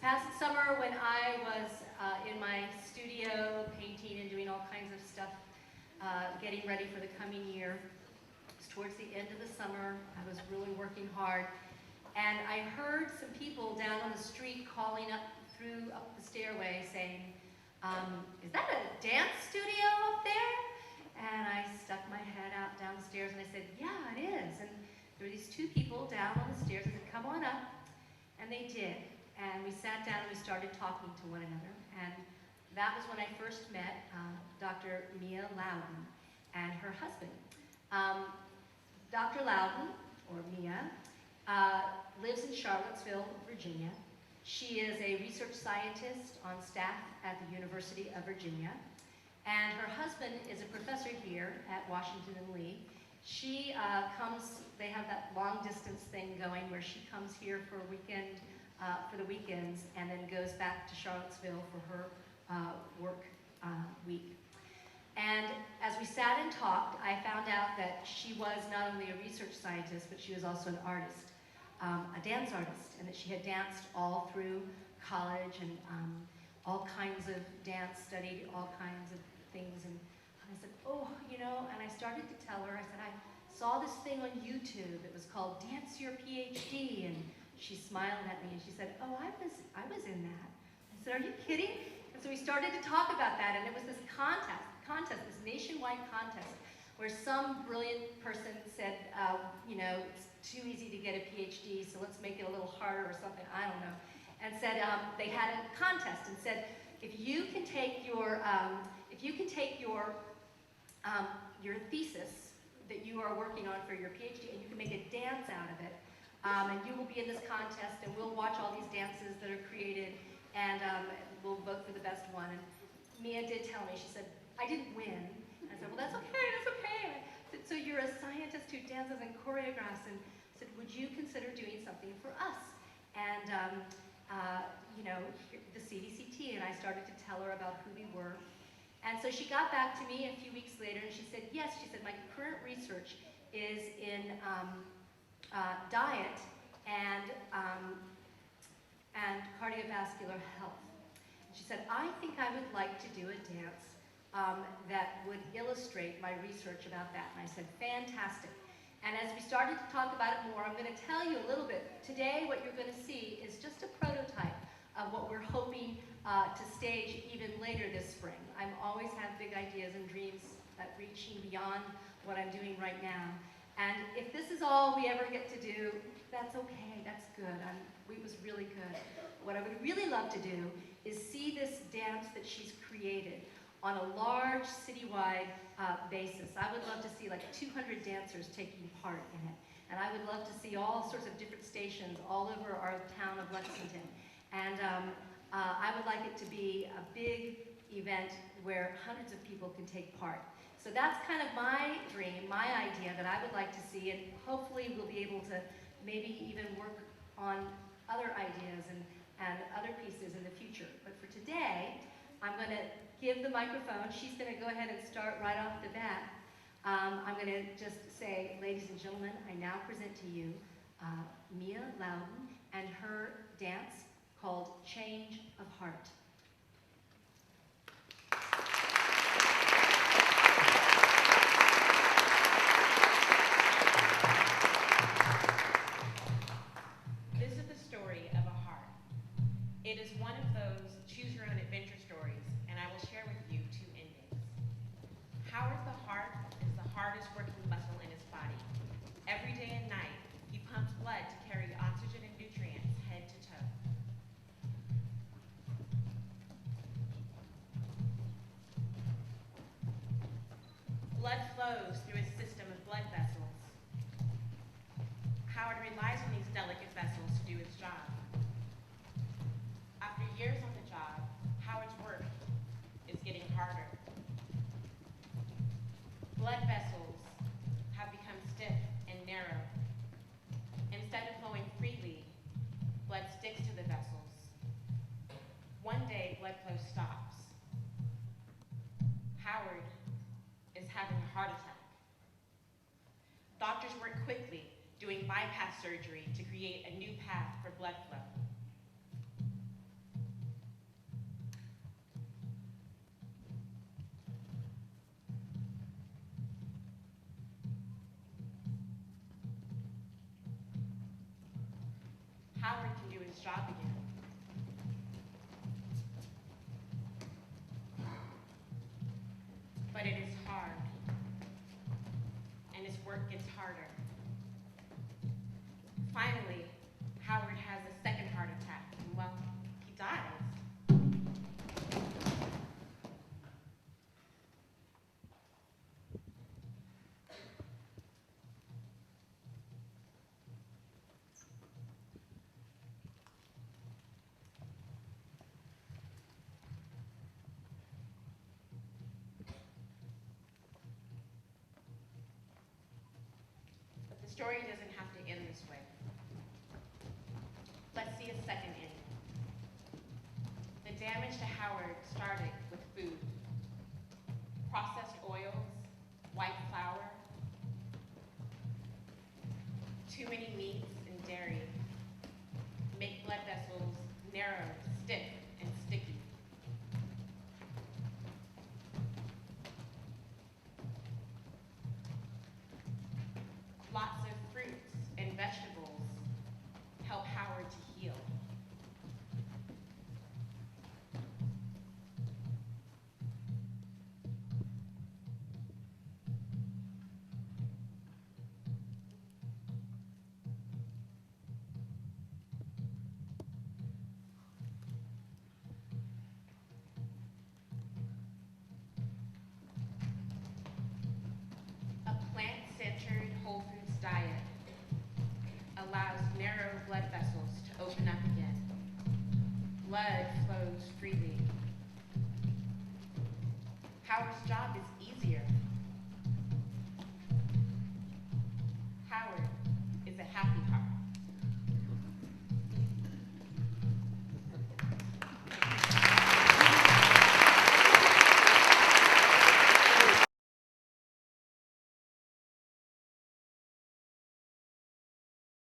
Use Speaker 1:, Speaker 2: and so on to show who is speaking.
Speaker 1: past summer when I was in my studio painting and doing all kinds of stuff, getting ready for the coming year, it was towards the end of the summer. I was really working hard. And I heard some people down on the street calling up the stairway saying, is that a dance studio up there? And I stuck my head out downstairs and I said, yeah, it is. And there were these two people down on the stairs. I said, come on up. And they did. And we sat down and we started talking to one another. And that was when I first met Dr. Mia Lowden and her husband. Dr. Lowden, or Mia, lives in Charlottesville, Virginia. She is a research scientist on staff at the University of Virginia. And her husband is a professor here at Washington and Lee. She they have that long distance thing going where she comes here for the weekends and then goes back to Charlottesville for her work week. And as we sat and talked, I found out that she was not only a research scientist, but she was also an artist, a dance artist, and that she had danced all through college and all kinds of dance, studied all kinds of things. And I said, oh, you know, and I started to tell her, I said, I saw this thing on YouTube. It was called Dance Your PhD. And she smiled at me and she said, oh, I was in that. I said, are you kidding? And so we started to talk about that, and it was this contest, this nationwide contest, where some brilliant person said, you know, it's too easy to get a PhD, so let's make it a little harder or something, I don't know. And said, they had a contest and said, if you can take your thesis that you are working on for your PhD, and you can make a dance out of it, and you will be in this contest, and we'll watch all these dances that are created, and we'll vote for the best one. And Mia did tell me, she said, I didn't win. And I said, well, that's okay, that's okay. I said, so you're a scientist who dances and choreographs, and I said, would you consider doing something for us? And, you know, the CDCT, and I started to tell her about who we were. And so she got back to me a few weeks later, and she said, yes, she said, my current research is in diet and cardiovascular health. She said, I think I would like to do a dance that would illustrate my research about that. And I said, fantastic. And as we started to talk about it more, I'm going to tell you a little bit. Today, what you're going to see is just a prototype of what we're hoping to stage even later this spring. I always have big ideas and dreams reaching beyond what I'm doing right now. And if this is all we ever get to do, that's okay, that's good. It was really good. What I would really love to do is see this dance that she's created on a large citywide basis. I would love to see like 200 dancers taking part in it. And I would love to see all sorts of different stations all over our town of Lexington. And I would like it to be a big event where hundreds of people can take part. So that's kind of my dream, my idea that I would like to see, and hopefully we'll be able to maybe even work on other ideas and other pieces in the future. But for today, I'm going to give the microphone. She's going to go ahead and start right off the bat. I'm going to just say, ladies and gentlemen, I now present to you Mia Lowden and her dance called Change of Heart.
Speaker 2: This is the story of a heart. It is one of those choose-your-own-adventure stories, and I will share with you two endings. Howard the heart is the hardest working muscle in his body. Every day and night, he pumps blood to carry oxygen and nutrients head to toe. Blood flows through a system of blood vessels. Howard relies on these delicate vessels to do its job. After years on the job, Howard's work is getting harder. Blood vessels have become stiff and narrow. Instead of flowing freely, blood sticks to the vessels. One day, blood flow stops. Howard is having a heart attack. Doctors work quickly, doing bypass surgery to create a new path for blood flow. Howard can do his job again. But it is hard, and his work gets harder. Finally, Howard has a second heart attack, and well, he dies. But the story doesn't have to end this way. Let's see a second ending. The damage to Howard started with food. Processed oils, white flour, too many meats and dairy make blood vessels narrow, stiff, and sticky. Lots of fruits and vegetables help Howard to heal. A plant-centered whole foods diet allows narrow blood vessels to open up again. Blood flows freely. Howard's job is